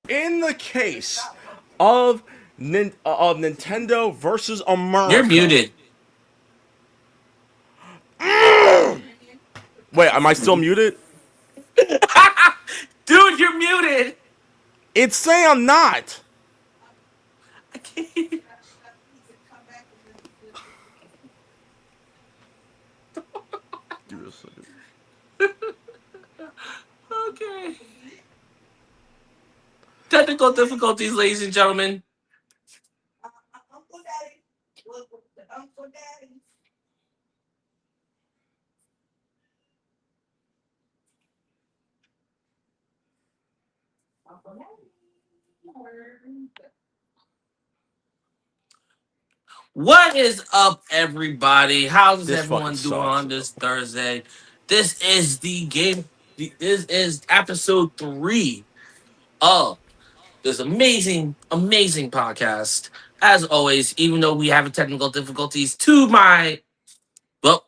In the case of Nintendo versus You're America. muted. Wait, am I still muted? Dude, you're muted. It's saying I'm not. I can't. Give me a second. Okay. Technical difficulties, ladies and gentlemen. What is up, everybody? How's This fucking everyone doing sucks. on this Thursday? This is the game. This is episode 3 of this amazing podcast. As always, even though we have technical difficulties, to my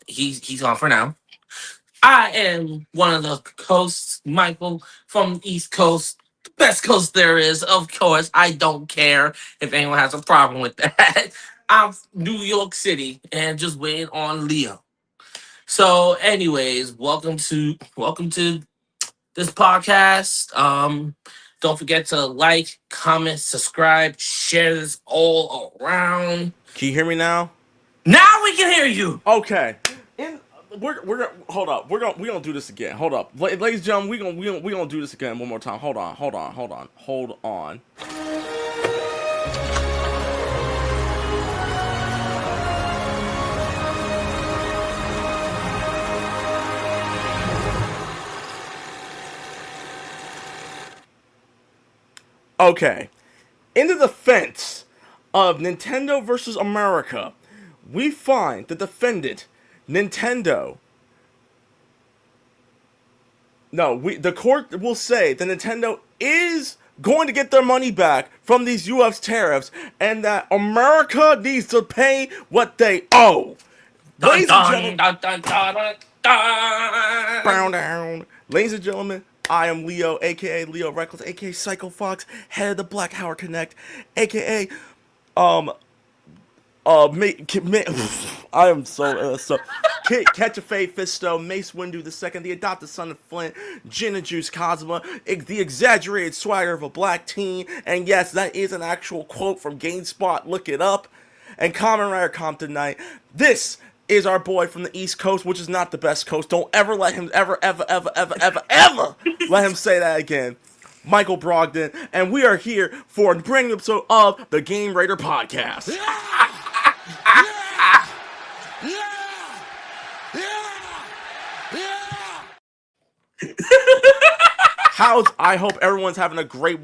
he's on for now. I am one of the hosts, Michael from the East Coast, the best coast there is. Of course, I don't care if anyone has a problem with that. I'm from New York City and just waiting on Leo. So, anyways, welcome to this podcast. Don't forget to like, comment, subscribe, share this all around. Can you hear me now? Now we can hear you. Okay. In we're gonna hold up. We're gonna do this again. Hold up, ladies and gentlemen. We gonna do this again one more time. Hold on. Okay. In the defense of Nintendo versus America, we find the defendant, Nintendo. No, the court will say that Nintendo is going to get their money back from these U.S. tariffs, and that America needs to pay what they owe. Dun Ladies and dun gentlemen, dun dun dun dun. bow Dun. down. Ladies and gentlemen, I am Leo, aka Leo Reckless, aka Psycho Fox, head of the Black Howard Connect, aka um I am so Catch a Fade Fisto, Mace Windu II, the adopted son of Flint, Gin and Juice Cosma, the exaggerated swagger of a black teen, and yes, that is an actual quote from GameSpot. Look it up. And Common Rare Compton Night. This is our boy from the East Coast, which is not the best coast. Don't ever let him ever let him say that again. Michael Brogdon, and we are here for a brand new episode of the Game Raider Podcast. I hope everyone's having a great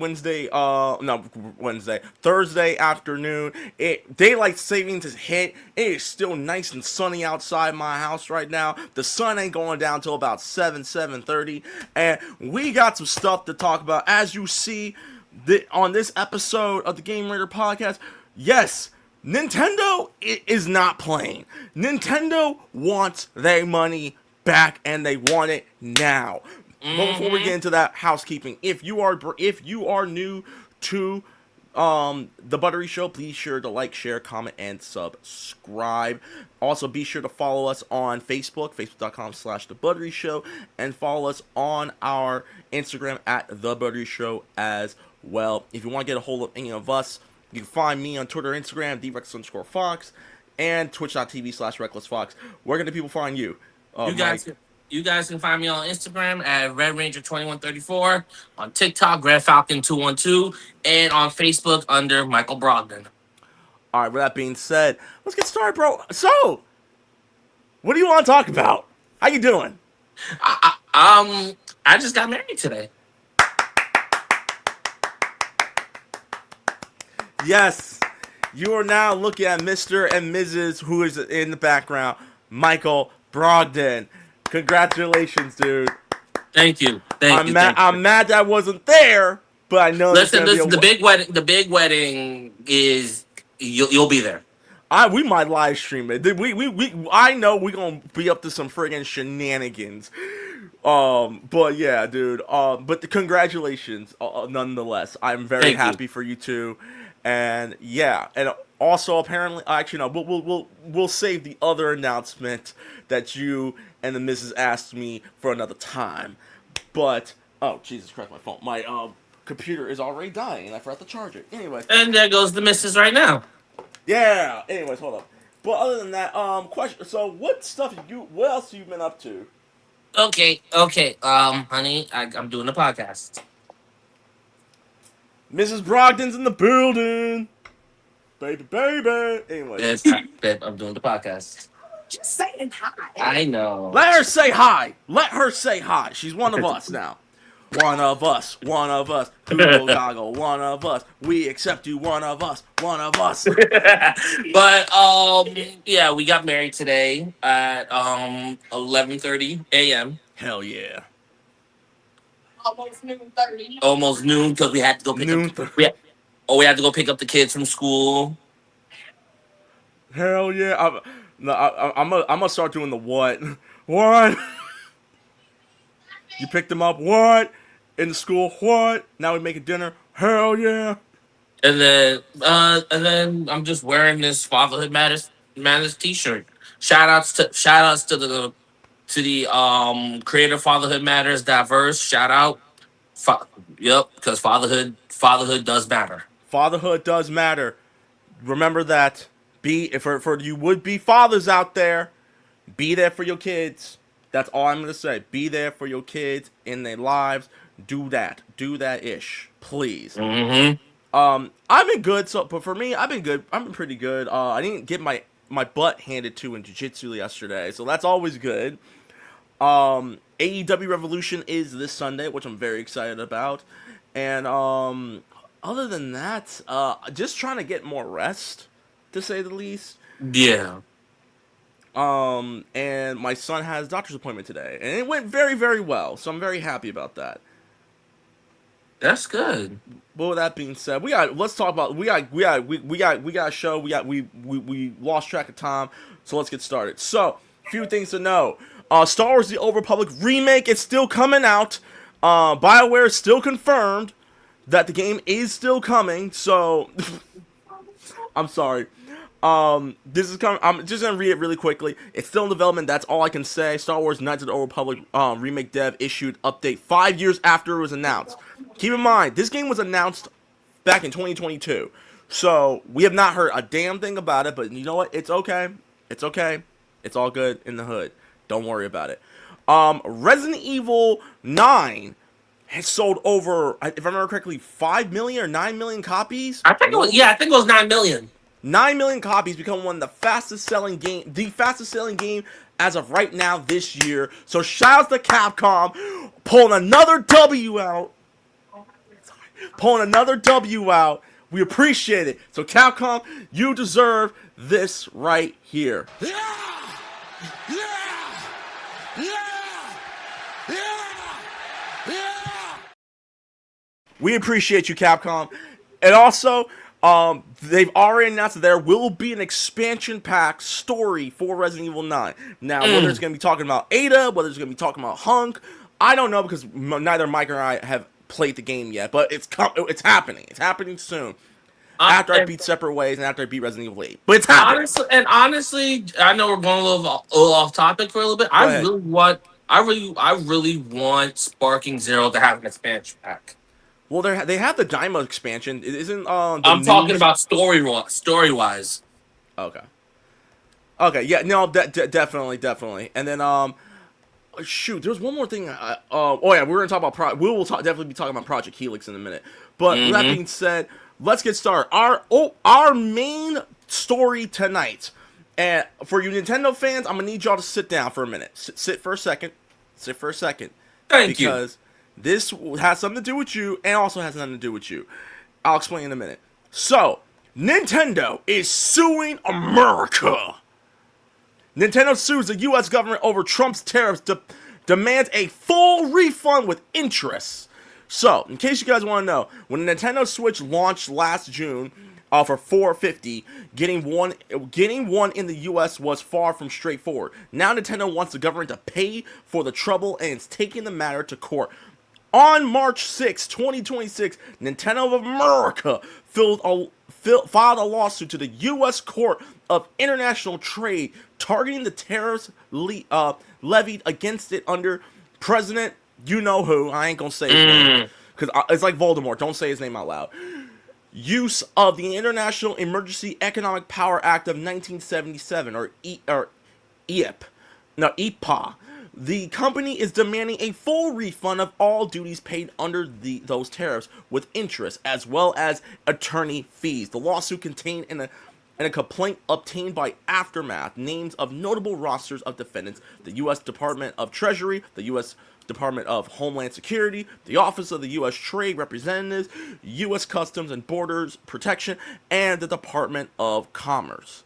Thursday afternoon. Daylight savings is hit. It is still nice and sunny outside my house right now. The sun ain't going down till about 7:30, and we got some stuff to talk about. As you see on this episode of the Game Raider Podcast, yes, Nintendo is not playing. Nintendo wants their money back, and they want it now. But before we get into that, housekeeping. If you are new to the Buttery Show, please sure to like, share, comment, and subscribe. Also, be sure to follow us on Facebook, facebook.com/The Buttery Show, and follow us on our Instagram at The Buttery Show as well. If you want to get a hold of any of us, you can find me on Twitter, Instagram, DRex_Fox, and twitch.tv/RecklessFox. Where can the people find you? You guys, you guys can find me on Instagram at Red Ranger 2134, on TikTok Red Falcon 212, and on Facebook under Michael Brogdon. All right. With that being said, let's get started, bro. So, what do you want to talk about? How you doing? I just got married today. Yes, you are now looking at Mr. and Mrs. who is in the background, Michael Brogdon. Congratulations, dude. Thank you. I'm mad that I wasn't there, but I know. Listen, the big wedding is you'll be there. We might live stream it. I know we gonna be up to some friggin' shenanigans. But yeah, dude. But congratulations, nonetheless. I'm very Thank you. happy for you two, and yeah, and also apparently, actually, no, we'll save the other announcement that you and the missus asked me for another time. But oh Jesus Christ, my phone, my computer is already dying, and I forgot to charge it. Anyway, And there goes the missus right now. yeah. Anyways, hold up. But other than that, question. So, what stuff you? What else have you been up to? Okay. Honey, I'm doing a podcast. Mrs. Brogdon's in the building, baby. Anyways, Babe, babe, I'm doing the podcast. Just saying hi. I know. let her say hi. Let her say hi. She's one of us now. One of us. One of us. Google goggle. One of us. We accept you. One of us. One of us. But yeah, we got married today at 11:30 a.m. Hell yeah. Almost noon 30. Almost noon because we had to go pick Noon. up. We had to go pick up the kids from school. Hell yeah. I'm gonna start doing the what. What? You picked them up. What? In the school. What? Now we making dinner. Hell yeah. And then I'm just wearing this Fatherhood Matters T-shirt. Shout outs to the creator Fatherhood Matters Diverse. Shout out. Yep, because fatherhood does matter. Fatherhood does matter. Remember that. For you would be fathers out there, be there for your kids. That's all I'm gonna say. Be there for your kids in their lives. Do that. Do that ish, please. Mm-hmm. I've been good. But for me, I've been good. I've been pretty good. I didn't get my butt handed to in jiu-jitsu yesterday, so that's always good. AEW Revolution is this Sunday, which I'm very excited about. And other than that, just trying to get more rest, to say the least. Yeah. And my son has a doctor's appointment today, and it went very, very well. So I'm very happy about that. That's good. But with that being said, let's talk about we got a show. We lost track of time, so let's get started. So, few things to know. Star Wars: The Old Republic remake is still coming out. BioWare is still confirmed that the game is still coming. So, I'm sorry. This is coming. I'm just gonna read it really quickly. It's still in development. That's all I can say. Star Wars: Knights of the Old Republic remake dev issued update 5 years after it was announced. Keep in mind, this game was announced back in 2022, so we have not heard a damn thing about it. But you know what? It's okay. It's okay. It's all good in the hood. Don't worry about it. Resident Evil 9 has sold over, if I remember correctly, 5 million or 9 million copies. I think it was 9 million. 9 million copies, become one of the fastest selling game as of right now this year. So shout out to Capcom pulling another W out. We appreciate it. So Capcom, you deserve this right here. We appreciate you, Capcom. And also, they've already announced that there will be an expansion pack story for Resident Evil 9. Now, whether it's going to be talking about Ada, whether it's going to be talking about Hunk, I don't know, because neither Mike or I have played the game yet. But it's happening. It's happening soon. After I beat Separate Ways and after I beat Resident Evil 8. But it's happening. Honestly, I know we're going a little off topic for a little bit. I really want Sparking Zero to have an expansion pack. Well, they have the Daima expansion. It isn't. I'm talking about story wise. Okay. Yeah. No. Definitely. And then shoot, there's one more thing. We're gonna talk about definitely be talking about Project Helix in a minute. But with that being said, let's get started. Our main story tonight, and for you Nintendo fans, I'm gonna need y'all to sit down for a minute. Sit for a second. Thank you. Because this has something to do with you, and also has nothing to do with you. I'll explain in a minute. So, Nintendo is suing America. Nintendo sues the U.S. government over Trump's tariffs, demands a full refund with interest. So, in case you guys want to know, when the Nintendo Switch launched last June, for 450. Getting one in the U.S. was far from straightforward. Now Nintendo wants the government to pay for the trouble and is taking the matter to court. On March 6, 2026, Nintendo of America filed a lawsuit to the U.S. Court of International Trade targeting the tariffs levied against it under President you-know-who. I ain't gonna say his name, because it's like Voldemort. Don't say his name out loud. Use of the International Emergency Economic Power Act of 1977, or EIP. No, EPA. The company is demanding a full refund of all duties paid under those tariffs with interest, as well as attorney fees. The lawsuit contained in a complaint obtained by Aftermath names of notable rosters of defendants: the U.S. Department of Treasury, the U.S. Department of Homeland Security, the Office of the U.S. Trade Representatives, U.S. Customs and Borders Protection, and the Department of Commerce.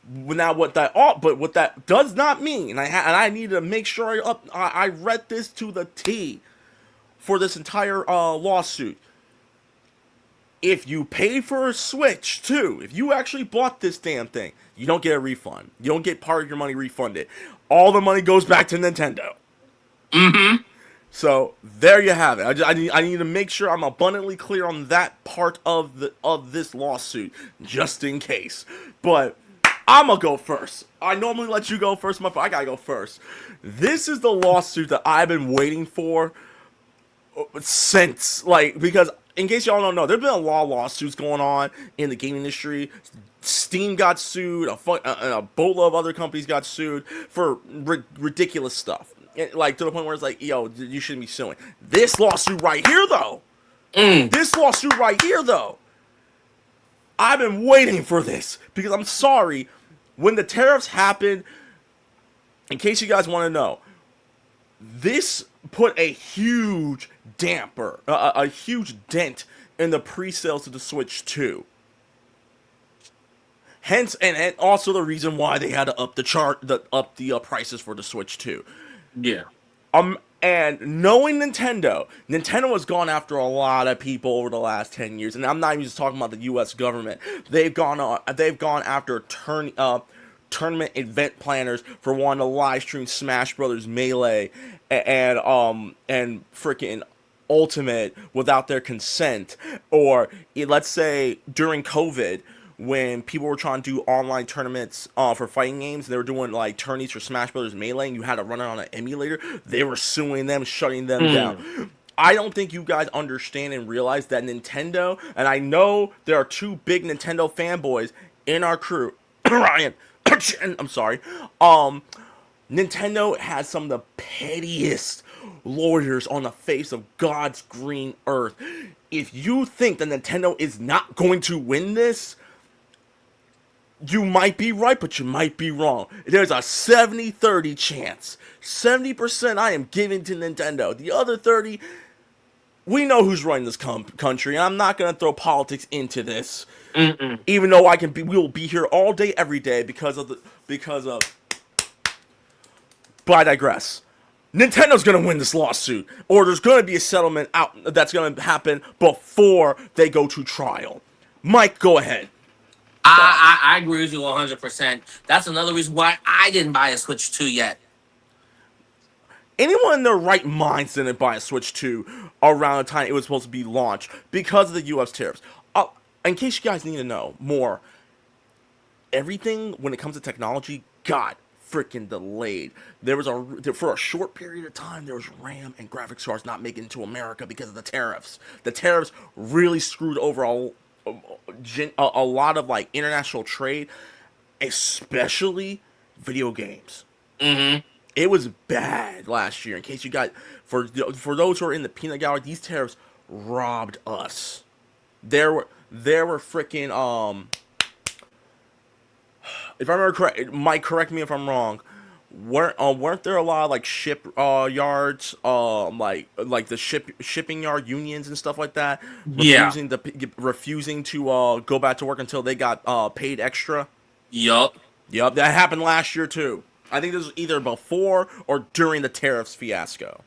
Now, what that does not mean, and I need to make sure I read this to the T for this entire lawsuit. If you pay for a Switch 2, if you actually bought this damn thing, you don't get a refund. You don't get part of your money refunded. All the money goes back to Nintendo. So there you have it. I need to make sure I'm abundantly clear on that part of this lawsuit, just in case. But I'm gonna go first. I normally let you go first, but I gotta go first. This is the lawsuit that I've been waiting for since, because in case y'all don't know, there's been a lot of lawsuits going on in the gaming industry. Steam got sued, a boatload of other companies got sued for ridiculous stuff. Like, to the point where it's like, yo, you shouldn't be suing. This lawsuit right here, though. I've been waiting for this, because I'm sorry, when the tariffs happened, in case you guys want to know, this put a huge damper, a huge dent in the pre-sales of the Switch 2. Hence, and also the reason why they had to up the prices for the Switch 2. Yeah. And knowing Nintendo has gone after a lot of people over the last 10 years, and I'm not even just talking about the U.S. government. They've gone after tournament event planners for wanting to live stream Smash Brothers Melee and freaking Ultimate without their consent, or let's say during COVID, when people were trying to do online tournaments for fighting games, they were doing like tourneys for Smash Brothers Melee, and you had to run it on an emulator. They were suing them, shutting them down. I don't think you guys understand and realize that Nintendo, and I know there are two big Nintendo fanboys in our crew, Ryan, I'm sorry, Nintendo has some of the pettiest lawyers on the face of God's green earth. If you think that Nintendo is not going to win this, you might be right, but you might be wrong. There's a 70-30 chance. 70% I am giving to Nintendo. The other 30, we know who's running this country, and I'm not going to throw politics into this. Even though we will be here all day, every day, because of. But I digress. Nintendo's going to win this lawsuit, or there's going to be a settlement out that's going to happen before they go to trial. Mike, go ahead. I agree with you 100%. That's another reason why I didn't buy a Switch 2 yet. Anyone in their right minds didn't buy a Switch 2 around the time it was supposed to be launched because of the U.S. tariffs. In case you guys need to know more, everything when it comes to technology got freaking delayed. For a short period of time, there was RAM and graphics cards not making it to America because of the tariffs. The tariffs really screwed over a lot of like international trade, especially video games. It was bad last year. In case you guys, for those who are in the peanut gallery, these tariffs robbed us. There were freaking if I remember correct, Mike, correct me if I'm wrong. Weren't there a lot of like ship yards, like the shipping yard unions and stuff like that, refusing to go back to work until they got paid extra? Yup, that happened last year too. I think this was either before or during the tariffs fiasco.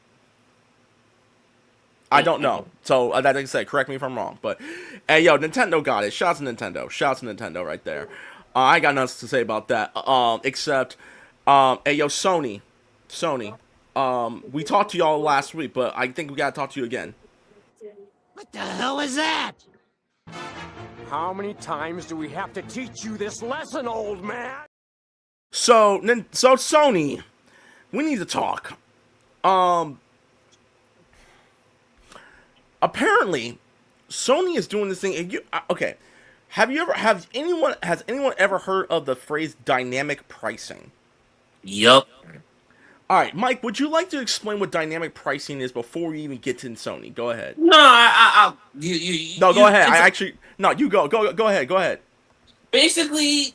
I don't know. So that like I said, correct me if I'm wrong. But hey, yo, Nintendo got it. Shouts to Nintendo. Shouts to Nintendo right there. I ain't got nothing to say about that. Except, hey, yo, Sony. We talked to y'all last week, but I think we gotta talk to you again. What the hell is that? How many times do we have to teach you this lesson, old man? So Sony, we need to talk. Apparently, Sony is doing this thing. And okay? Has anyone ever heard of the phrase dynamic pricing? Yup. All right, Mike, would you like to explain what dynamic pricing is before we even get to Sony? Go ahead. No, No, go ahead. You go ahead. Go ahead. basically,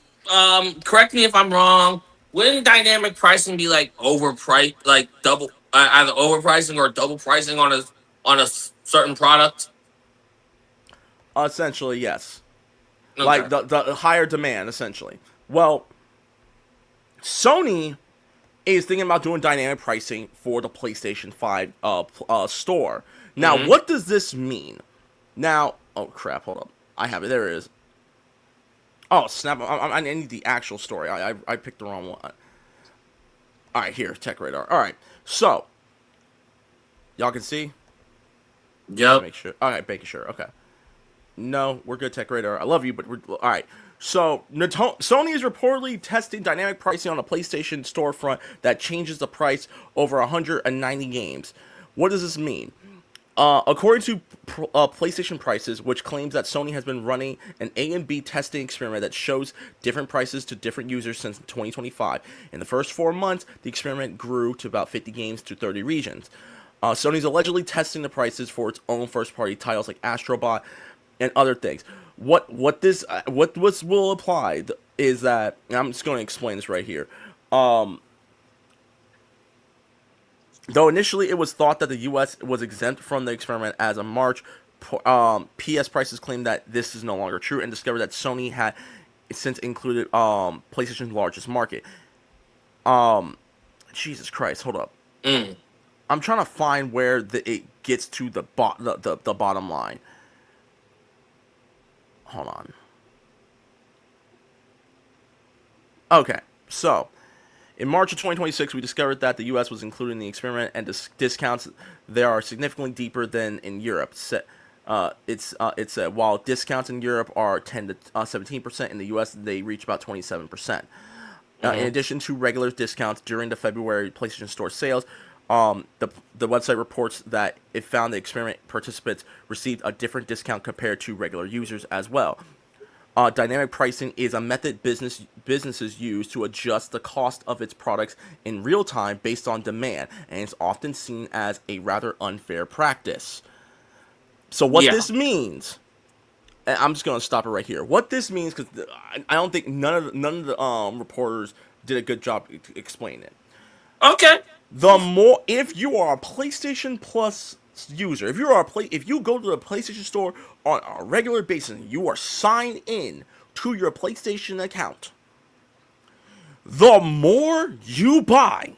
correct me if I'm wrong. Wouldn't dynamic pricing be like overpriced, like double, either overpricing or double pricing on a certain product? Essentially, yes. Okay. Like the higher demand, essentially. Well, Sony is thinking about doing dynamic pricing for the PlayStation 5 store. Now, what does this mean? Now, oh crap, hold up. I have it. There it is. Oh, snap. I need the actual story. I picked the wrong one. Alright, here, Tech Radar. Alright, so, y'all can see? Yep. Make sure. Alright, making sure. Okay. No, we're good, Tech Radar. I love you, but we're... Alright. So, Sony is reportedly testing dynamic pricing on a PlayStation storefront that changes the price over 190 games. What does this mean? According to PlayStation Prices, which claims that Sony has been running an A and B testing experiment that shows different prices to different users since 2025. In the first 4 months, the experiment grew to about 50 games to 30 regions. Sony's allegedly testing the prices for its own first-party titles like Astrobot and other things. What will apply is that, and I'm just going to explain this right here. Though initially it was thought that the U.S. was exempt from the experiment as of March, PS Prices claimed that this is no longer true and discovered that Sony had since included PlayStation's largest market. Jesus Christ, hold up. I'm trying to find where it gets to the bottom line. Hold on. Okay, so in March of 2026, we discovered that the U.S. was included in the experiment, and discounts there are significantly deeper than in Europe. While discounts in Europe are 10 to 17%, in the U.S. they reach about 27%. In addition to regular discounts during the February PlayStation Store sales, the website reports that it found the experiment participants received a different discount compared to regular users as well. Dynamic pricing is a method businesses use to adjust the cost of its products in real time based on demand, and it's often seen as a rather unfair practice. So what this means, and I'm just going to stop it right here. What this means, because I don't think none of the reporters did a good job explaining it. Okay. If you are a PlayStation Plus user, if you go to the PlayStation Store on a regular basis, you are signed in to your PlayStation account, the more you buy,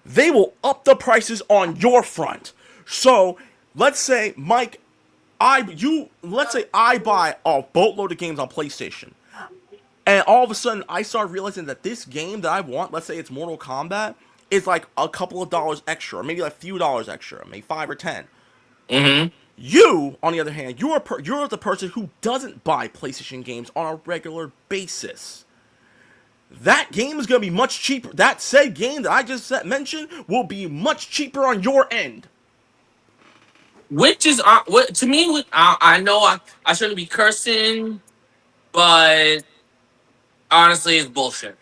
they will up the prices on your front. So let's say, Mike, let's say I buy a boatload of games on PlayStation, and all of a sudden I start realizing that this game that I want, let's say it's Mortal Kombat, is like a couple of dollars extra, or maybe like a few dollars extra, maybe 5 or 10. You, on the other hand, you're the person who doesn't buy PlayStation games on a regular basis. That game is going to be much cheaper. That said game that I just mentioned will be much cheaper on your end. Which is what to me. I know I shouldn't be cursing, but honestly, it's bullshit.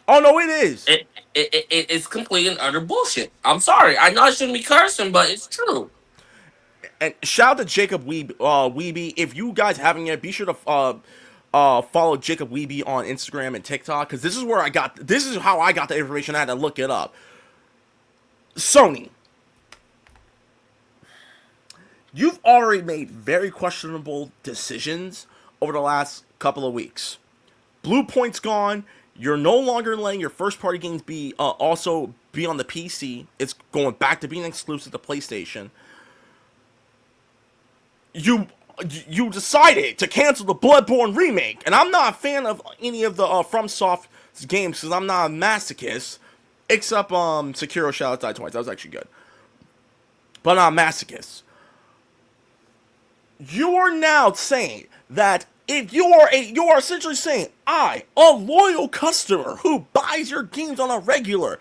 Oh no, it is. It's complete and utter bullshit. I'm sorry. I know I shouldn't be cursing, but it's true. And shout out to Jacob Weeby. If you guys haven't yet, be sure to follow Jacob Weeby on Instagram and TikTok, because this is how I got the information. I had to look it up. Sony, you've already made very questionable decisions over the last couple of weeks. Blue Point's gone. You're no longer letting your first-party games be also be on the PC. It's going back to being exclusive to PlayStation. You decided to cancel the Bloodborne remake, and I'm not a fan of any of the FromSoft games because I'm not a masochist, except Sekiro Shadows Die Twice. That was actually good, but I'm not a masochist. You are now saying that if you are essentially saying, I, a loyal customer who buys your games on a regular,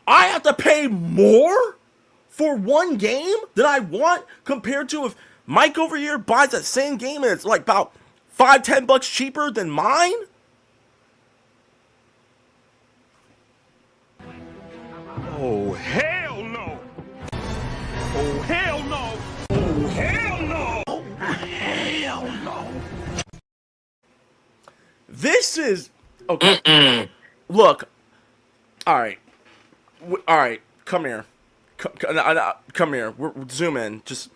I have to pay more for one game that I want compared to if Mike over here buys that same game and it's like about $5-10 cheaper than mine? Oh, hell no! Oh, hell no! Oh, hell no! Oh, hell no! This is okay. Look, all right, come here, come here. We're zoom in. Just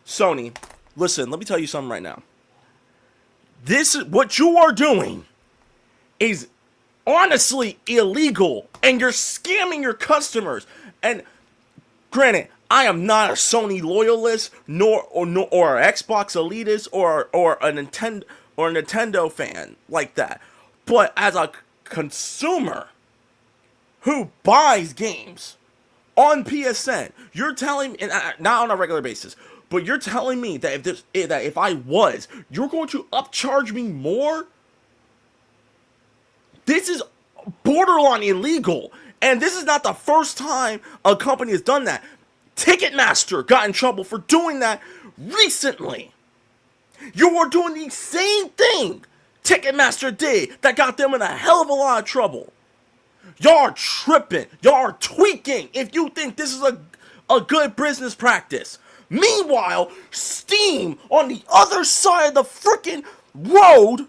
Sony, listen. Let me tell you something right now. This is what you are doing is honestly illegal, and you're scamming your customers. And granted, I am not a Sony loyalist, nor an Xbox elitist, or a Nintendo fan like that. But as a consumer who buys games on PSN, you're telling me, and not on a regular basis, but you're telling me that if I was, you're going to upcharge me more? This is borderline illegal, and this is not the first time a company has done that. Ticketmaster got in trouble for doing that recently. You are doing the same thing Ticketmaster did that got them in a hell of a lot of trouble. Y'all are tripping. Y'all are tweaking if you think this is a good business practice. Meanwhile, Steam on the other side of the freaking road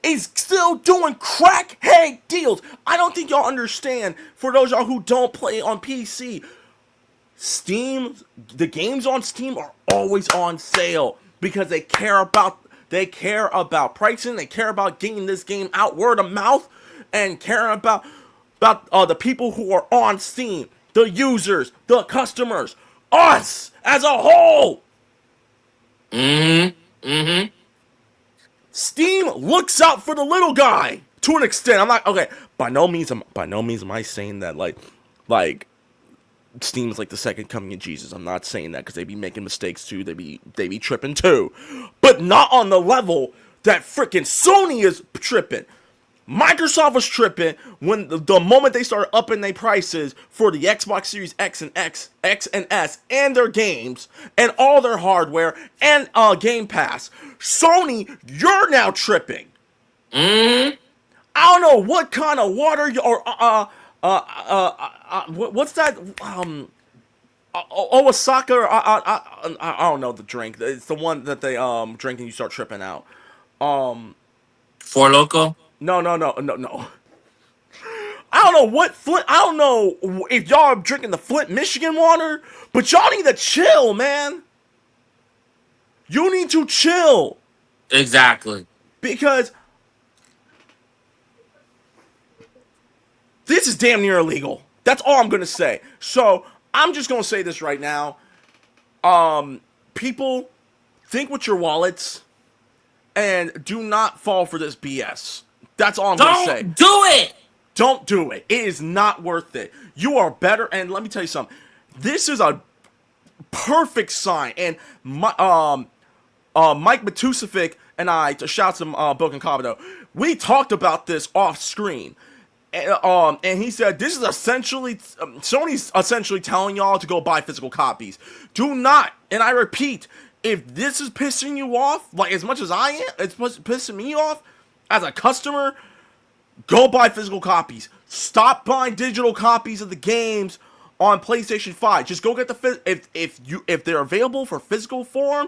is still doing crackhead deals. I don't think y'all understand, for those y'all who don't play on PC, the games on Steam are always on sale because they care about pricing, they care about getting this game out word of mouth, and care about the people who are on Steam, the users, the customers, us as a whole. Steam looks out for the little guy to an extent. I'm not okay. By no means am I saying that like Steam is like the second coming of Jesus. I'm not saying that because they be making mistakes too. They be tripping too, but not on the level that freaking Sony is tripping. Microsoft was tripping when the moment they started upping their prices for the Xbox Series X and S and their games and all their hardware and Game Pass. Sony, you're now tripping. I don't know what kind of water what's that? Osaka. I don't know the drink. It's the one that they drink and you start tripping out. Four Loko. No. I don't know what Flint. I don't know if y'all are drinking the Flint, Michigan water, but y'all need to chill, man. You need to chill. Exactly. Because this is damn near illegal. That's all I'm gonna say. So I'm just gonna say this right now. People, think with your wallets and do not fall for this BS. That's all I'm gonna say. Don't do it. Don't do it. It is not worth it. You are better. And let me tell you something. This is a perfect sign. And Mike Matusovic and I, to shout some Boken Kabuto, we talked about this off screen. And he said, this is essentially, Sony's essentially telling y'all to go buy physical copies. Do not, and I repeat, if this is pissing you off, like as much as I am, it's pissing me off as a customer, go buy physical copies. Stop buying digital copies of the games on PlayStation 5. Just go get if they're available for physical form,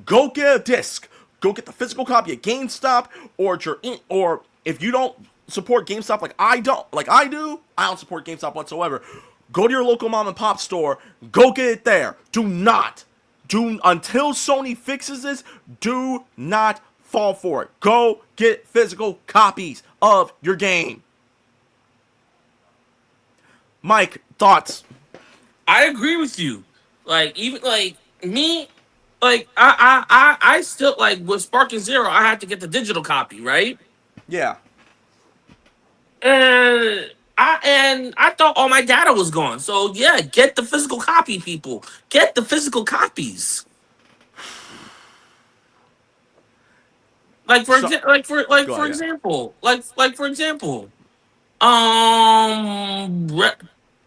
go get a disc. Go get the physical copy at GameStop, or if you don't support GameStop like I do, I don't support GameStop whatsoever. Go to your local mom and pop store. Go get it there. Until Sony fixes this, do not fall for it. Go get physical copies of your game. Mike, thoughts? I agree with you. Like even like me, like I still like with Sparking Zero, I had to get the digital copy, right? Yeah. And I thought all my data was gone. So yeah, get the physical copy, people. Get the physical copies. Like for So, exa- like for like go for ahead. Yeah. example, for example, Re-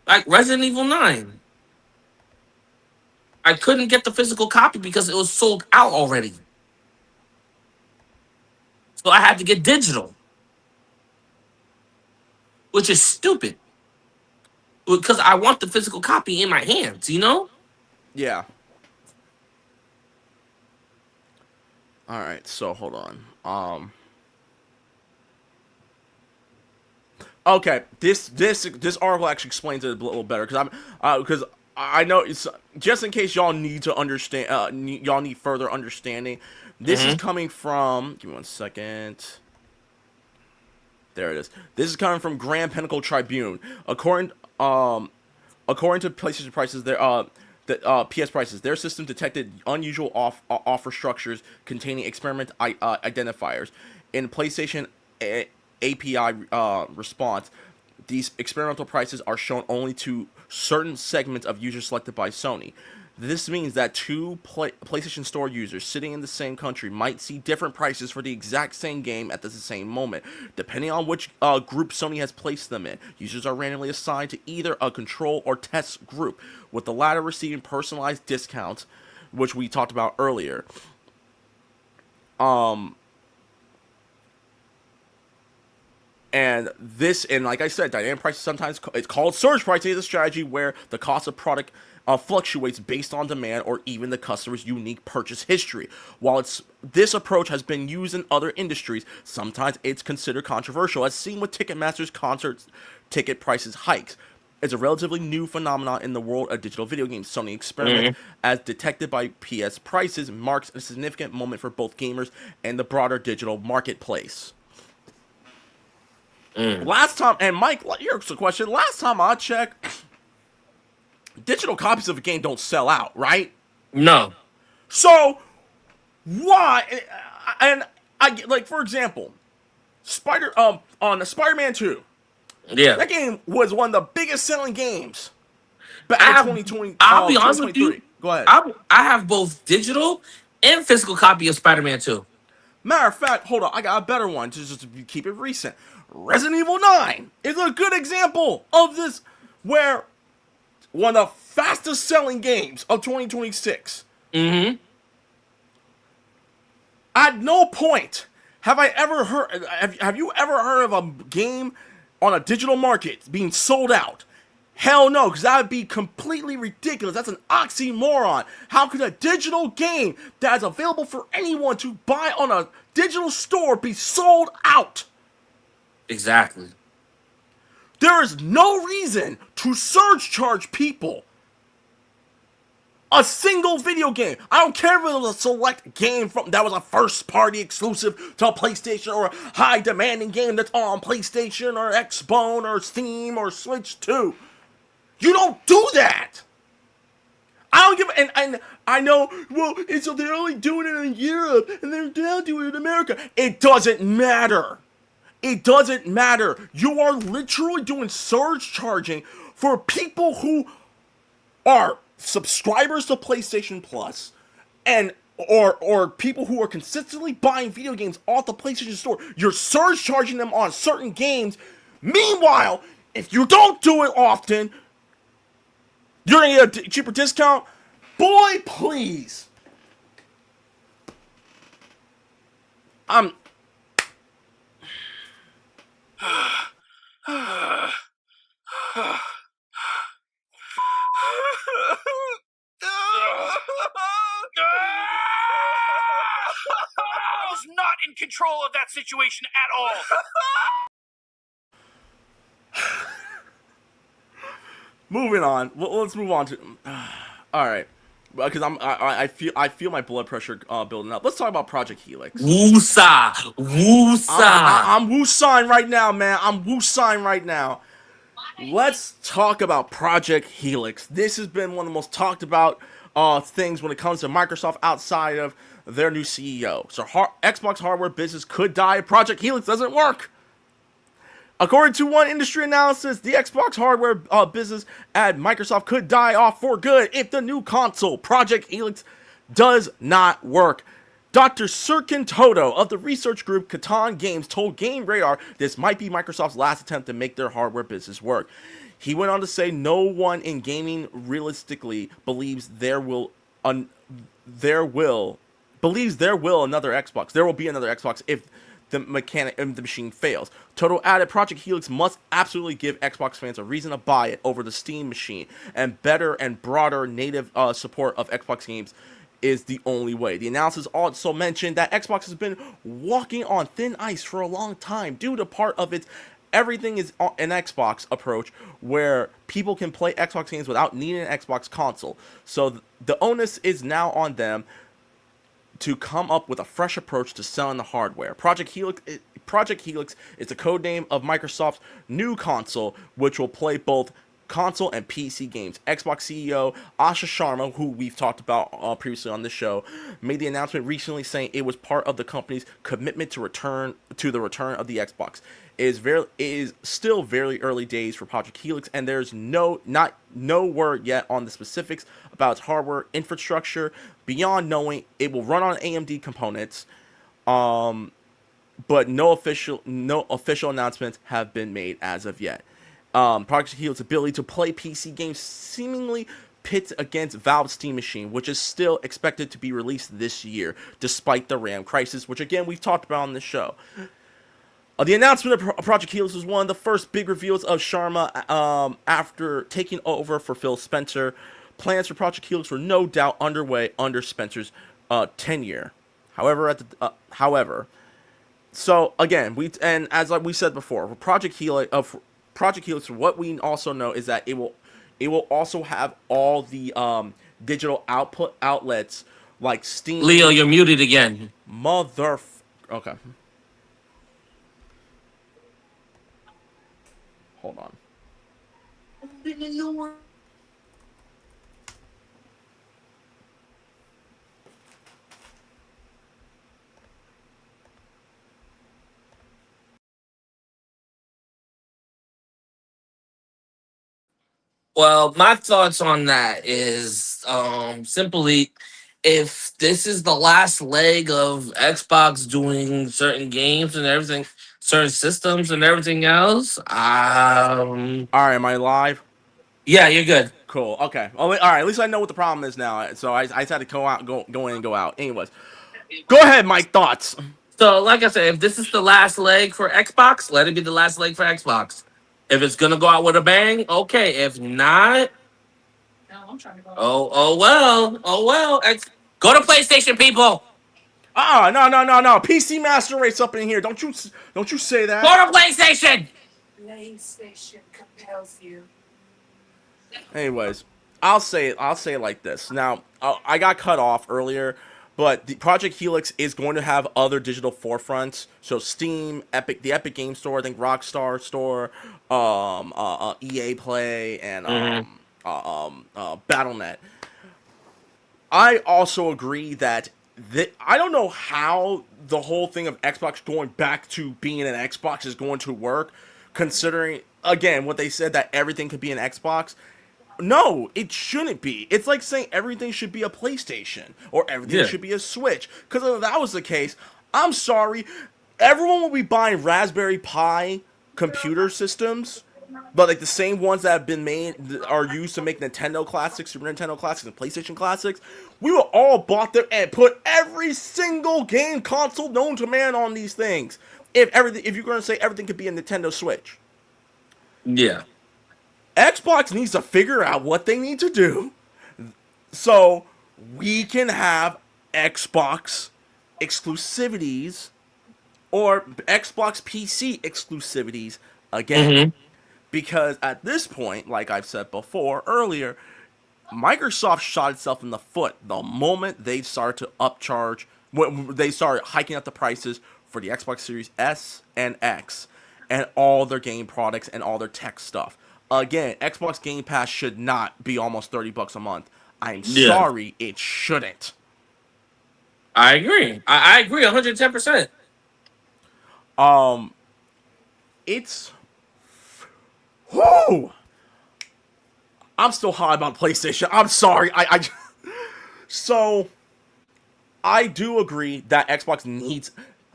like Resident Evil 9. I couldn't get the physical copy because it was sold out already. So I had to get digital, which is stupid because I want the physical copy in my hands, you know? Yeah. All right. So hold on. Okay. This article actually explains it a little better because I know it's just in case y'all need to understand. Y'all need further understanding. This is Mm-hmm. coming from. Give me 1 second. There it is. This is coming from Grand Pinnacle Tribune. According to PlayStation prices, PS prices, their system detected unusual offer structures containing identifiers in PlayStation API response. These experimental prices are shown only to certain segments of users selected by Sony. This means that two PlayStation Store users sitting in the same country might see different prices for the exact same game at the same moment, depending on which group Sony has placed them in. Users are randomly assigned to either a control or test group, with the latter receiving personalized discounts, which we talked about earlier. And like I said, dynamic pricing sometimes it's called surge pricing is a strategy where the cost of product fluctuates based on demand or even the customer's unique purchase history. While this approach has been used in other industries, sometimes it's considered controversial, as seen with Ticketmaster's concert ticket prices hikes. It's a relatively new phenomenon in the world of digital video games. Sony experiments, Mm-hmm. as detected by PS prices, marks a significant moment for both gamers and the broader digital marketplace. Last time, and Mike, here's the question. Last time I checked, digital copies of a game don't sell out, right? No. So why? And I like, for example, on Spider-Man 2, Yeah. that game was one of the biggest selling games back I in have 2020, I'll be honest with you. 2023. Go ahead. I have both digital and physical copy of Spider-Man 2. Matter of fact, hold on, I got a better one just to keep it recent. Resident Evil 9 is a good example of this, where one of the fastest selling games of 2026. Mm-hmm. At no point have I ever heard. Have you ever heard of a game on a digital market being sold out? Hell no, because that would be completely ridiculous. That's an oxymoron. How could a digital game that is available for anyone to buy on a digital store be sold out? Exactly. There is no reason to surge charge people a single video game. I don't care if it was a select game that was a first party exclusive to a PlayStation, or a high demanding game that's on PlayStation or Xbone or Steam or Switch 2. You don't do that. I don't give and I know, well, so they're only doing it in Europe and they're now doing it in America. It doesn't matter. It doesn't matter. You are literally doing surge charging for people who are subscribers to PlayStation Plus, and or people who are consistently buying video games off the PlayStation Store. You're surge charging them on certain games. Meanwhile, if you don't do it often, you're gonna get a cheaper discount. Boy, please. I'm. I was not in control of that situation at all. Moving on. Let's move on to. All right, because I feel my blood pressure building up. Let's talk about Project Helix. Woosa. Woosa. I'm woo-sign right now, man. I'm woo-sign right now. let's talk about Project Helix. This has been one of the most talked about things when it comes to Microsoft outside of their new CEO. So Xbox hardware business could die if Project Helix doesn't work. According to one industry analysis, the Xbox hardware business at Microsoft could die off for good if the new console, Project Helix, does not work. Dr. Serkin Toto of the research group Catan Games told Game Radar this might be Microsoft's last attempt to make their hardware business work. He went on to say no one in gaming realistically believes there will another Xbox. There will be another Xbox if the machine fails. Toto added Project Helix must absolutely give Xbox fans a reason to buy it over the Steam machine, and better and broader native support of Xbox games is the only way. The analysis also mentioned that Xbox has been walking on thin ice for a long time due to part of its everything is an Xbox approach where people can play Xbox games without needing an Xbox console. So the onus is now on them to come up with a fresh approach to selling the hardware. Project Helix is the code name of Microsoft's new console, which will play both console and PC games. Xbox CEO Asha Sharma, who we've talked about previously on this show, made the announcement recently saying it was part of the company's commitment to the return of the Xbox. It is still very early days for Project Helix, and there's no word yet on the specifics about its hardware infrastructure beyond knowing it will run on AMD components. But no official announcements have been made as of yet. Project Helix's ability to play PC games seemingly pits against Valve's Steam machine, which is still expected to be released this year, despite the RAM crisis, which again we've talked about on this show. The announcement of Project Helix was one of the first big reveals of Sharma after taking over for Phil Spencer. Plans for Project Helix were no doubt underway under Spencer's tenure. However, so again, as we said before, Project Helix, what we also know is that it will also have all the digital output outlets like Steam. Leo, you're muted again. Okay. Hold on. Well, my thoughts on that is simply if this is the last leg of Xbox doing certain games and everything, certain systems and everything else, All right, am I live? yeah, you're good. Cool. Okay. All right. At least I know what the problem is now. So I just had to go in and go out. Anyways, go ahead. My thoughts. So, like I said, if this is the last leg for Xbox, let it be the last leg for Xbox. If it's gonna go out with a bang, okay. If not, oh well. Go to PlayStation, people. No. PC Master Race up in here. Don't you say that. Go to PlayStation. PlayStation compels you. Anyways, I'll say it like this. Now, I got cut off earlier, but the Project Helix is going to have other digital forefronts. So Steam, the Epic Game Store, I think Rockstar Store, EA Play, and BattleNet. I also agree that I don't know how the whole thing of Xbox going back to being an Xbox is going to work, considering, again, what they said that everything could be an Xbox. No, it shouldn't be. It's like saying everything should be a PlayStation or everything should be a Switch. Because if that was the case, I'm sorry, everyone will be buying Raspberry Pi computer systems, but like the same ones that have been made are used to make Nintendo Classics, Super Nintendo Classics, and PlayStation Classics. We will all bought them and put every single game console known to man on these things. If you're going to say everything could be a Nintendo Switch. Yeah. Xbox needs to figure out what they need to do so we can have Xbox exclusivities or Xbox PC exclusivities again. Because at this point, like I've said before earlier, Microsoft shot itself in the foot the moment they started to upcharge, when they started hiking up the prices for the Xbox Series S and X and all their game products and all their tech stuff. again, Xbox Game Pass should not be almost $30 a month. I'm Yeah. sorry, it shouldn't. I agree. I agree 110%. It's whoo. I'm still high about PlayStation. I'm sorry. So I do agree that Xbox needs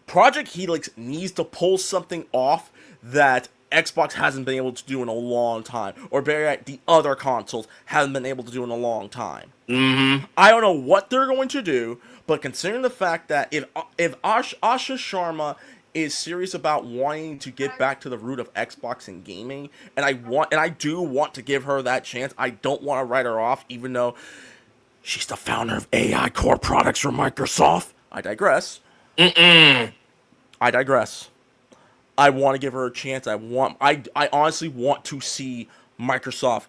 Project Helix needs to pull something off that Xbox hasn't been able to do in a long time, or better yet, the other consoles haven't been able to do in a long time. I don't know what they're going to do, but considering the fact that if Asha Sharma is serious about wanting to get back to the root of Xbox and gaming, and I do want to give her that chance. I don't want to write her off, even though she's the founder of AI core products for Microsoft. I digress. I digress. I want to give her a chance. I honestly want to see Microsoft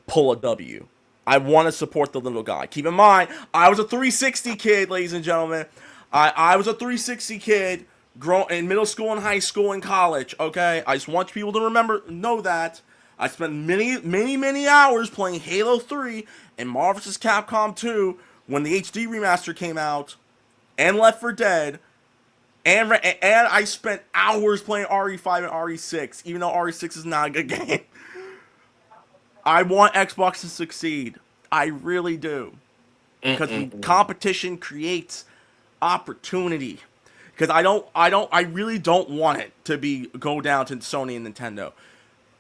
pull a W. I want to support the little guy. Keep in mind, I was a 360 kid, ladies and gentlemen. I was a 360 kid grown in middle school and high school and college, okay? I just want people to know that. I spent many hours playing Halo 3 and Marvel vs. Capcom 2 when the HD remaster came out, and Left 4 Dead. And I spent hours playing RE5 and RE6, even though RE6 is not a good game. I want Xbox to succeed. I really do. Because competition creates opportunity. Because I really don't want it to go down to Sony and Nintendo.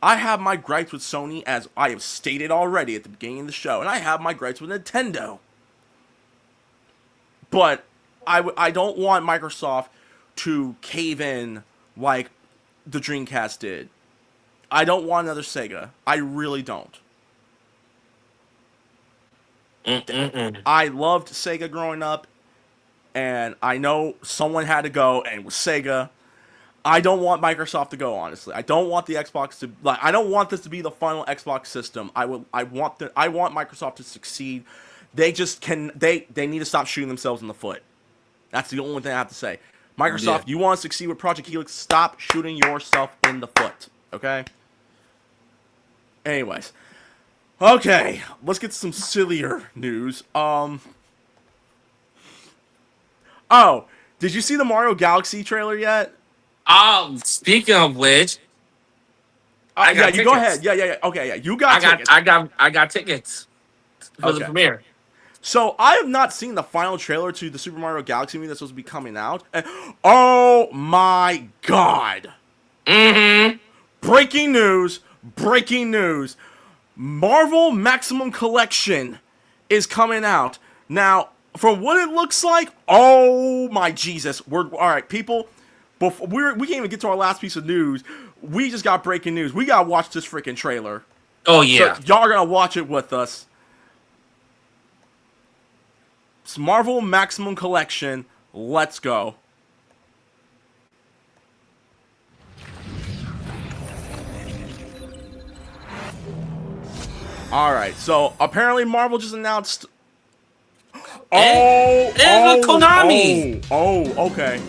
I have my gripes with Sony, as I have stated already at the beginning of the show, and I have my gripes with Nintendo. But I don't want Microsoft to cave in like the Dreamcast did. I don't want another Sega. I really don't. I loved Sega growing up, and I know someone had to go, and it was Sega. I don't want Microsoft to go, honestly. I don't want the Xbox to I don't want this to be the final Xbox system. I want Microsoft to succeed. They need to stop shooting themselves in the foot. That's the only thing I have to say. Microsoft, you want to succeed with Project Helix, stop shooting yourself in the foot, okay? Anyways. Okay, let's get some sillier news. Oh, did you see the Mario Galaxy trailer yet? Speaking of which, I got tickets. Go ahead. Yeah. Okay, yeah. You got tickets. I got tickets for the premiere. So I have not seen the final trailer to the Super Mario Galaxy movie that's supposed to be coming out. And, oh my god. Breaking news. Marvel Maximum Collection is coming out. Now, from what it looks like, oh my Jesus. All right, people. Before we can't even get to our last piece of news. We just got breaking news. We gotta watch this freaking trailer. Oh yeah. So y'all are gonna watch it with us. It's Marvel Maximum Collection. Let's go. All right. So apparently Marvel just announced. Konami. Okay.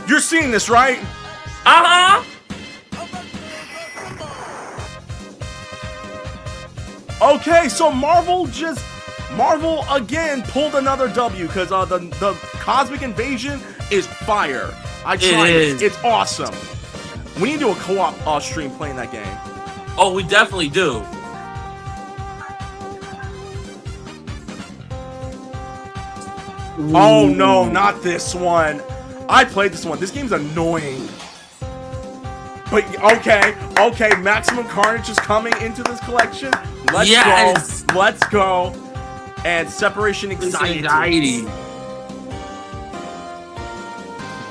You're seeing this, right? Okay, so Marvel again pulled another W, because the Cosmic Invasion is fire. I tried it. It's awesome. We need to do a co-op stream playing that game. Oh, we definitely do. Ooh. Oh no, not this one. I played this one. This game's annoying. But okay, Maximum Carnage is coming into this collection. Let's go. And Separation Anxiety.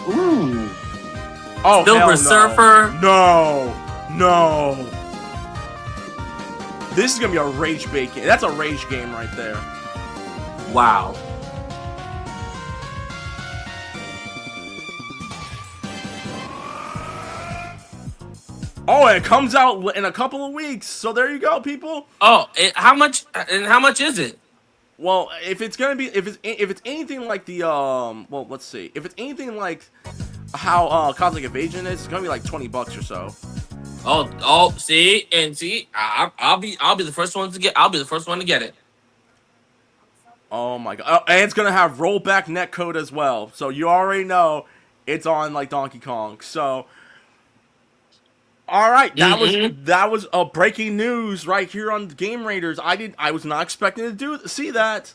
Ooh. Oh, Silver Surfer. No. This is gonna be a rage bait game. That's a rage game right there. Wow. Oh, and it comes out in a couple of weeks. So there you go, people. Oh, how much is it? Well, if it's anything like the well, let's see. If it's anything like how Cosmic Invasion is, it's gonna be like $20 or so. See, I'll be the first one to get. I'll be the first one to get it. Oh my god! And it's gonna have rollback netcode as well, so you already know it's on like Donkey Kong. So, all right, that was a breaking news right here on Game Raiders. I was not expecting to see that,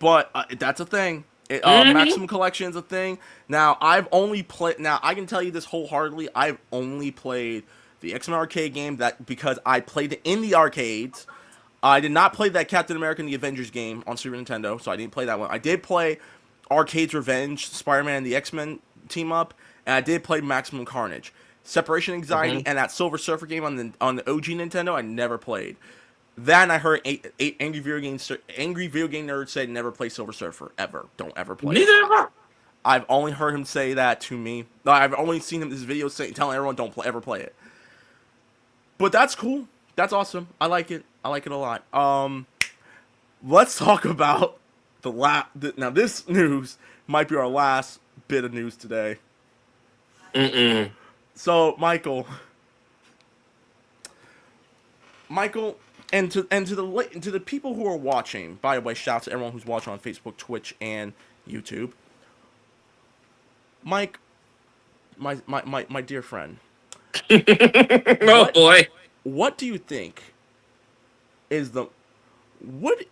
but that's a thing. Maximum Collection is a thing. Now I've only played. Now I can tell you this wholeheartedly. I've only played the X-Men arcade game because I played it in the arcades. I did not play that Captain America and the Avengers game on Super Nintendo, so I didn't play that one. I did play Arcade's Revenge, Spider-Man and the X-Men team up, and I did play Maximum Carnage. Separation Anxiety and that Silver Surfer game on the OG Nintendo, I never played. Then I heard eight angry video game nerds say never play Silver Surfer ever. Don't ever play. Neither have I. I've only heard him say that to me. No, I've only seen him this video telling everyone don't ever play it. But that's cool. That's awesome. I like it. I like it a lot. Let's talk about now this news might be our last bit of news today. So Michael, and to the people who are watching, by the way, shout out to everyone who's watching on Facebook, Twitch, and YouTube. Mike, my dear friend. Oh boy. What do you think is what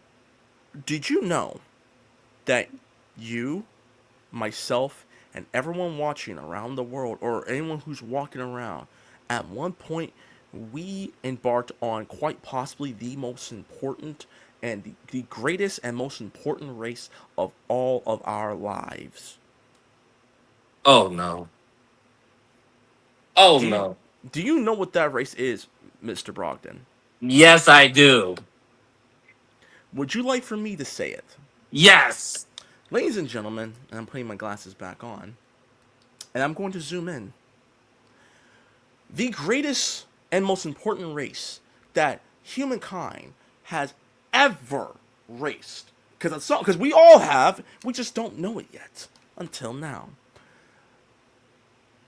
did you know that you, myself, and everyone watching around the world, or anyone who's walking around, at one point we embarked on quite possibly the most important and the greatest and most important race of all of our lives? Oh no. Oh no. Do you know what that race is, Mr. Brogdon? Yes, I do. Would you like for me to say it? Yes. Ladies and gentlemen, and I'm putting my glasses back on, and I'm going to zoom in. The greatest and most important race that humankind has ever raced. Because we all have, we just don't know it yet. Until now.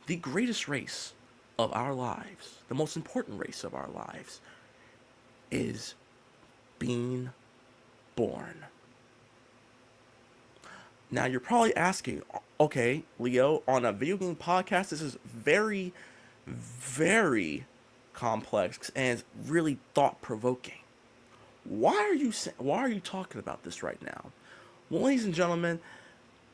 The greatest race of our lives, the most important race of our lives, is being born. Now you're probably asking, okay, Leo, on a video game podcast, this is very, very complex and really thought-provoking. Why are you talking about this right now? Well, ladies and gentlemen,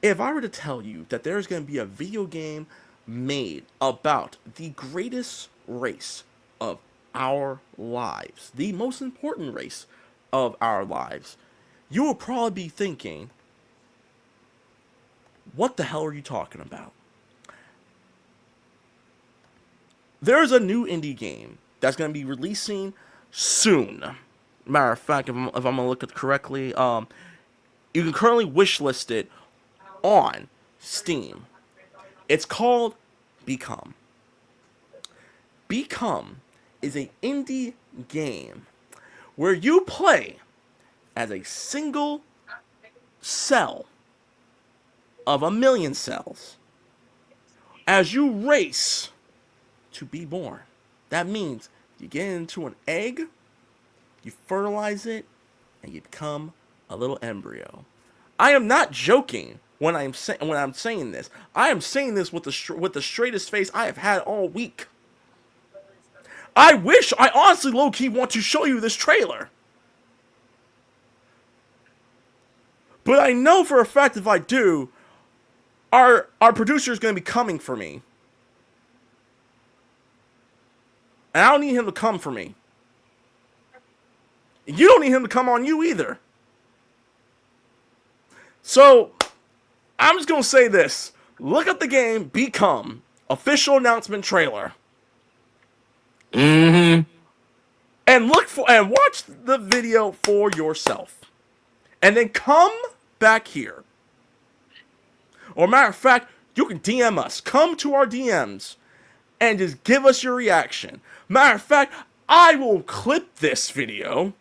if I were to tell you that there's going to be a video game made about the greatest race of our lives, the most important race of our lives, you will probably be thinking, what the hell are you talking about? There's a new indie game that's going to be releasing soon. Matter of fact, if I'm going to look at it correctly, you can currently wishlist it on Steam. It's called Become. Become is an indie game where you play as a single cell of 1,000,000 cells as you race to be born. That means you get into an egg, you fertilize it, and you become a little embryo. I am not joking when I'm saying this. I am saying this with the straightest face I have had all week. I honestly low-key want to show you this trailer. But I know for a fact if I do, our producer is going to be coming for me. And I don't need him to come for me. You don't need him to come on you either. So, I'm just going to say this. Look at the game Become. Official announcement trailer. And watch the video for yourself. And then come back here. Or matter of fact, you can DM us. Come to our DMs. And just give us your reaction. Matter of fact, I will clip this video.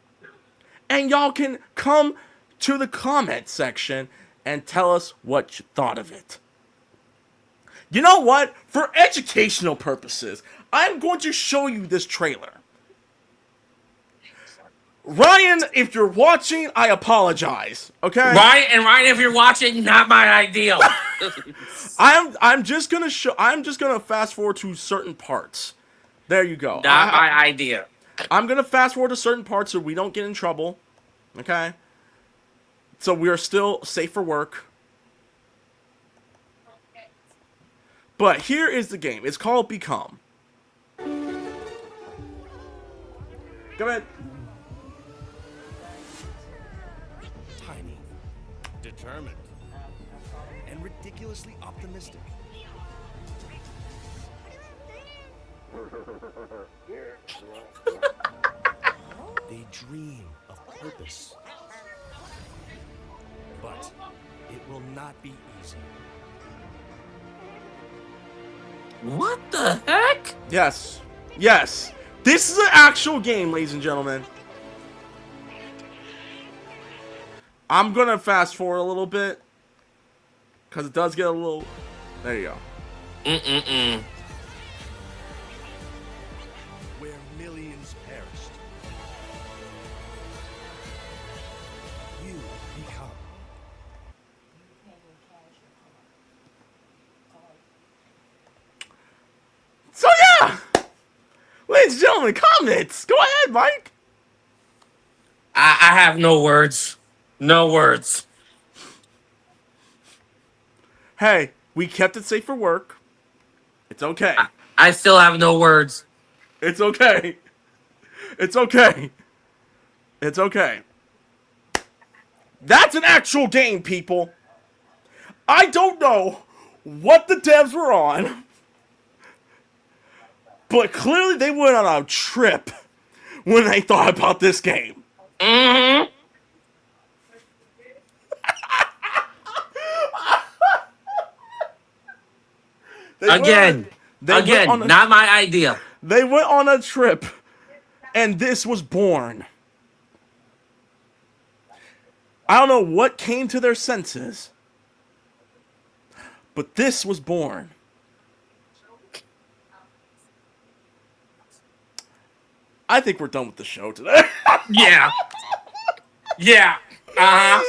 and y'all can come to the comment section and tell us what you thought of it. You know what? For educational purposes, I'm going to show you this trailer. Ryan, if you're watching, I apologize. Okay? Ryan, if you're watching, not my idea. I'm just gonna fast forward to certain parts. There you go. Not my idea. I'm gonna fast forward to certain parts so we don't get in trouble. Okay? So we are still safe for work. But here is the game. It's called Become. Go ahead. Tiny, determined, and ridiculously optimistic. They dream of purpose. But it will not be easy. What the heck? Yes. Yes. This is an actual game, ladies and gentlemen. I'm gonna fast forward a little bit. Because it does get a little... There you go. Where millions perished. You become. So yeah! Ladies and gentlemen, comments! Go ahead, Mike! I have no words. No words. Hey, we kept it safe for work. It's okay. I still have no words. It's okay. It's okay. It's okay. That's an actual game, people. I don't know what the devs were on, but clearly they went on a trip when they thought about this game. Mm-hmm. Again, not my idea. They went on a trip, and this was born. I don't know what came to their senses, but this was born. I think we're done with the show today. Yeah. Yeah. Uh-huh.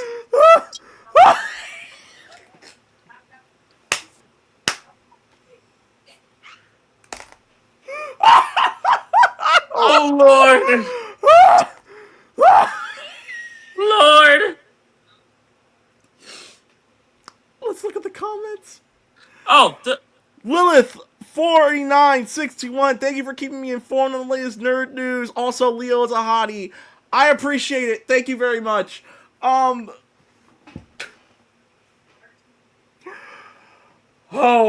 Oh, Lord. Lord. Let's look at the comments. Oh, Lilith 4961, thank you for keeping me informed on the latest nerd news. Also, Leo is a hottie. I appreciate it. Thank you very much. Oh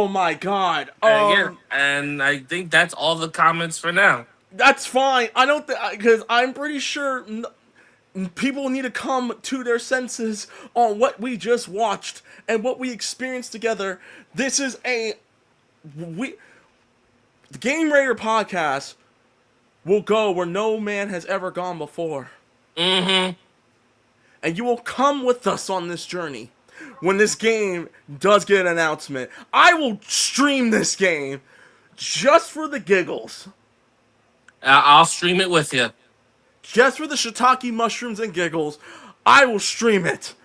my god. and I think that's all the comments for now. That's fine. I don't because I'm pretty sure people need to come to their senses on what we just watched and what we experienced together. This is the Game Raider podcast will go where no man has ever gone before. Mm-hmm. And you will come with us on this journey. When this game does get an announcement, I will stream this game just for the giggles. I'll stream it with you. Just for the shiitake mushrooms and giggles, I will stream it.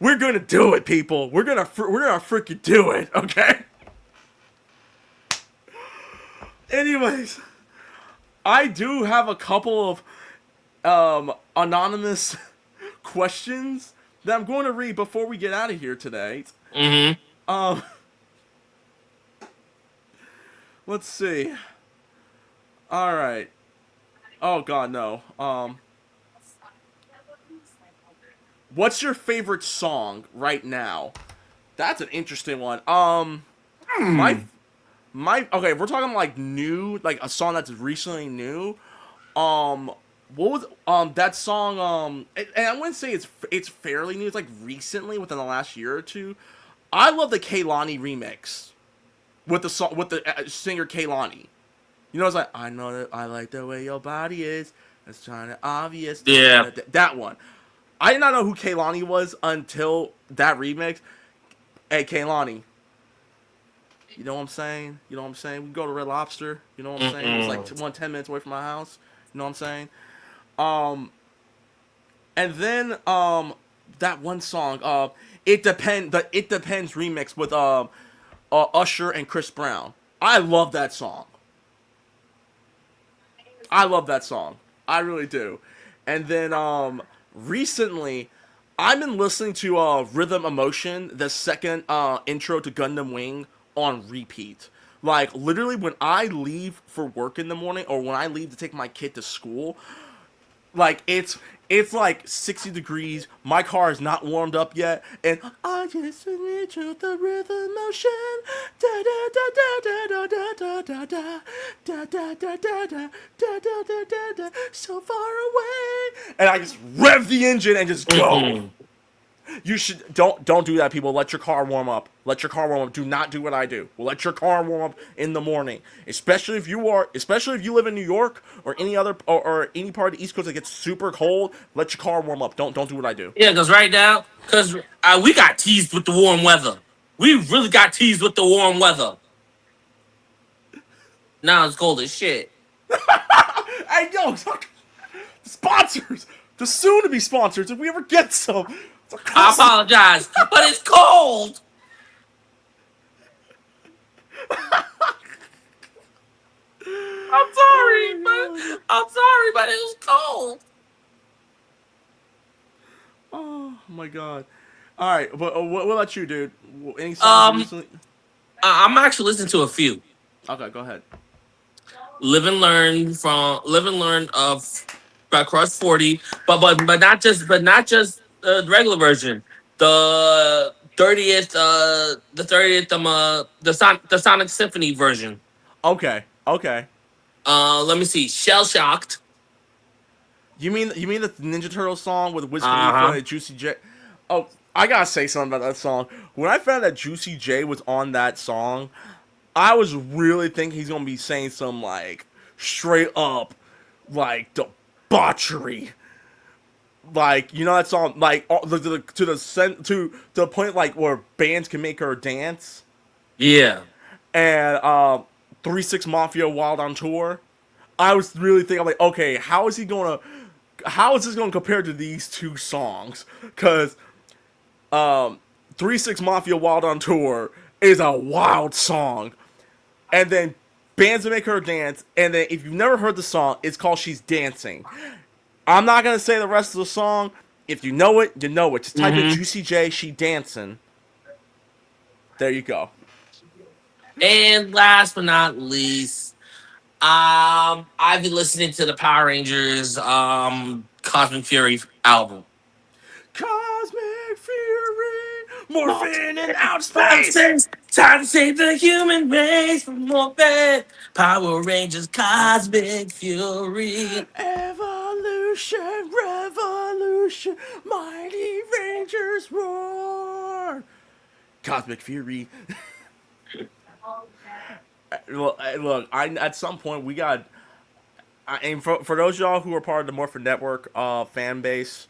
We're gonna do it, people. We're gonna freaking do it, okay? Anyways, I do have a couple of anonymous questions that I'm going to read before we get out of here today. Mm-hmm. Let's see. All right. Oh God, no. What's your favorite song right now? That's an interesting one. My okay, if we're talking like new, like a song that's recently new. What was that song? And I wouldn't say it's fairly new. It's like recently, within the last year or two. I love the Kehlani remix with the singer Kehlani. You know, it's like I know that I like the way your body is. It's kind of obvious. Yeah. That one. I did not know who Kaylani was until that remix. Hey, Kaylani. You know what I'm saying? You know what I'm saying? We can go to Red Lobster. You know what I'm saying? It's like Mm-mm. 10 minutes away from my house. You know what I'm saying? Um, and then that one song, the It Depends remix with Usher and Chris Brown. I love that song. I love that song. I really do. And then recently I've been listening to Rhythm Emotion, the second intro to Gundam Wing on repeat. Like literally when I leave for work in the morning or when I leave to take my kid to school, like it's like 60 degrees. My car is not warmed up yet, and I just need you the rhythm motion. Da da da da da da da da da da da da da da da da da da so far away. And I just rev the engine and just go. Mm-mm. You should don't do that, people. Let your car warm up. Let your car warm up. Do not do what I do. Let your car warm up in the morning, especially if you live in New York or any other or any part of the East Coast that gets super cold. Let your car warm up. Don't do what I do. Yeah, because right now, because we got teased with the warm weather. We really got teased with the warm weather. Now it's cold as shit. Hey yo, sponsors, the soon to be sponsors. If we ever get some, I apologize, but it's cold. I'm sorry, but it was cold. Oh my god. All right, but what about you, dude? Any songs you Um, recently? I'm actually listening to a few. Okay, go ahead. Live and learn of across 40, but not just the regular version. The Sonic Symphony version. Okay, okay. Let me see. Shell Shocked. You mean the Ninja Turtle song with Wiz Uh Khalifa huh. and Juicy J? Oh, I gotta say something about that song. When I found that Juicy J was on that song, I was really thinking he's gonna be saying some like straight up like debauchery. Like you know that song like to the point like where bands can make her dance Yeah. and 3 6 Mafia Wild on Tour. I was really thinking, I'm like, okay, how is this gonna compare to these two songs? Because 3 6 Mafia Wild on Tour is a wild song, and then Bands That Make Her Dance, and then if you've never heard the song, it's called She's Dancing. I'm not gonna say the rest of the song. If you know it, you know it. Just type in Mm-hmm. Juicy J, She Dancing. There you go. And last but not least, I've been listening to the Power Rangers Cosmic Fury album. Cosmic Fury, morphine in outer Time space. to save the human race from warfare. Power Rangers Cosmic Fury. Evolution, revolution, mighty rangers roar. Cosmic Fury. Look, I at some point we got. And for those of y'all who are part of the Morphin Network fan base,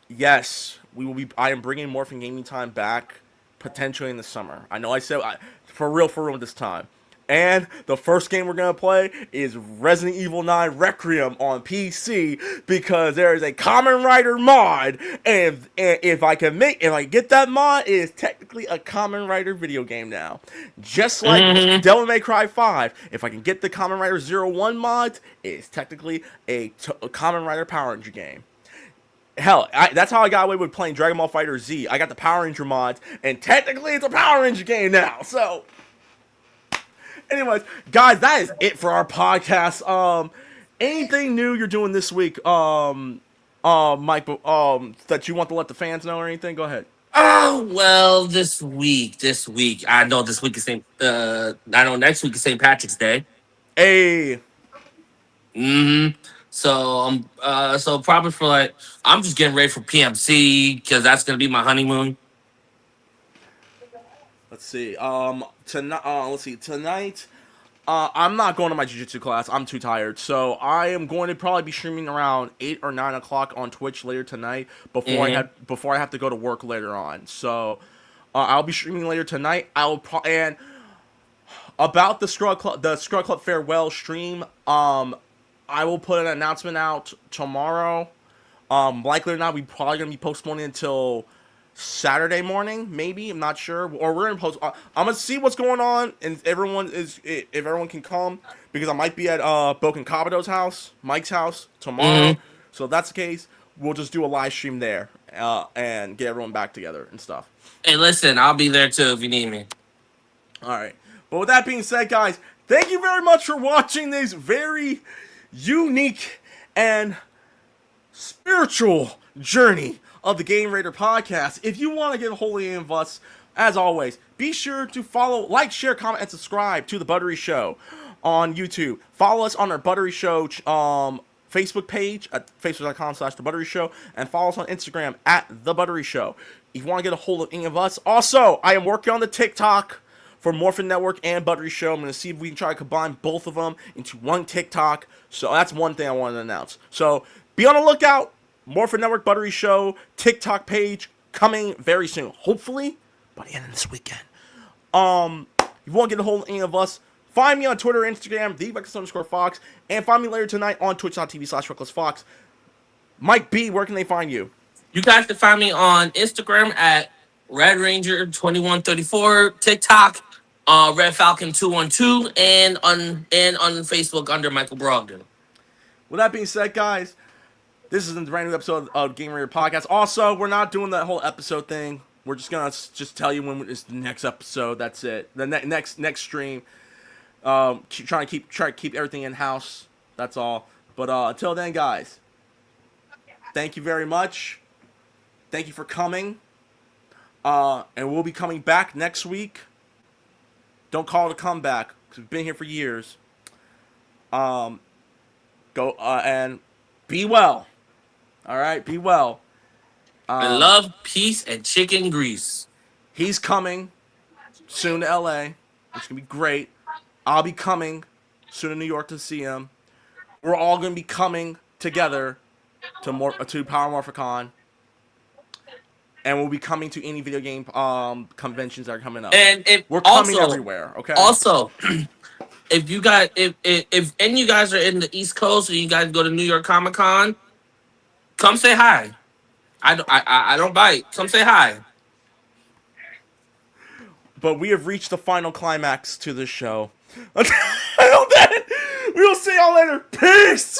yes, we will be. I am bringing Morphin Gaming Time back potentially in the summer. I know I said for real this time. And the first game we're gonna play is Resident Evil 9 Requiem on PC because there is a Kamen Rider mod, and if I get that mod, it is technically a Kamen Rider video game now, just like Mm-hmm. Devil May Cry 5. If I can get the Kamen Rider 01 mod, it is technically a Kamen Rider Power Ranger game. Hell, that's how I got away with playing Dragon Ball Fighter Z. I got the Power Ranger mods, and technically it's a Power Ranger game now. So, anyways, guys, that is it for our podcast. Anything new you're doing this week, Mike, that you want to let the fans know or anything? Go ahead. Oh well, this week. I know this week is Saint. I know next week is Saint Patrick's Day. Hey, Mm-hmm. So probably for like I'm just getting ready for PMC because that's gonna be my honeymoon. let's see. Tonight, let's see. Tonight, I'm not going to my jiu-jitsu class. I'm too tired. So I am going to probably be streaming around 8 or 9 o'clock on Twitch later tonight before I have to go to work later on. So I'll be streaming later tonight. And about the Scrub Club farewell stream, I will put an announcement out tomorrow. Likely or not, we probably gonna be postponing until Saturday morning, maybe. I'm not sure, or we're gonna post. I'm gonna see what's going on, and if everyone can come, because I might be at Boken Kabuto's house, Mike's house tomorrow. So if that's the case, we'll just do a live stream there and get everyone back together and stuff. Hey, listen, I'll be there too if you need me. All right. But with that being said, guys, thank you very much for watching this very unique and spiritual journey of the Game Raider podcast. If you want to get a hold of any of us, as always, be sure to follow, like, share, comment, and subscribe to The Buttery Show on YouTube. Follow us on our Buttery Show Facebook page at facebook.com/The Buttery Show, and follow us on Instagram at The Buttery Show. If you want to get a hold of any of us, also, I am working on the TikTok for Morphin Network and Buttery Show. I'm going to see if we can try to combine both of them into one TikTok. So that's one thing I wanted to announce. So be on the lookout. Morphin Network, Buttery Show, TikTok page coming very soon. Hopefully by the end of this weekend. If you want to get a hold of any of us, find me on Twitter, Instagram, @Reckless_Fox, and find me later tonight on twitch.tv/RecklessFox. Mike B, where can they find you? You guys can find me on Instagram at Red Ranger 2134, TikTok, Red Falcon 212, and on Facebook under Michael Brogdon. With that being said, guys, this is a brand new episode of Game Raider Podcast. Also, we're not doing that whole episode thing. We're just gonna tell you when is the next episode. That's it. The next stream. Try to keep everything in house. That's all. But until then, guys, thank you very much. Thank you for coming. And we'll be coming back next week. Don't call it a comeback, because we've been here for years. Go and be well. All right, be well. And love, peace, and chicken grease. He's coming soon to LA. It's gonna be great. I'll be coming soon to New York to see him. We're all gonna be coming together to Power Morphicon. And we'll be coming to any video game conventions that are coming up. And we're coming everywhere, okay? Also, if you guys, if any of you guys are in the East Coast and you guys go to New York Comic Con, come say hi. I don't bite. Come say hi. But we have reached the final climax to this show. Until then, we will see y'all later. Peace.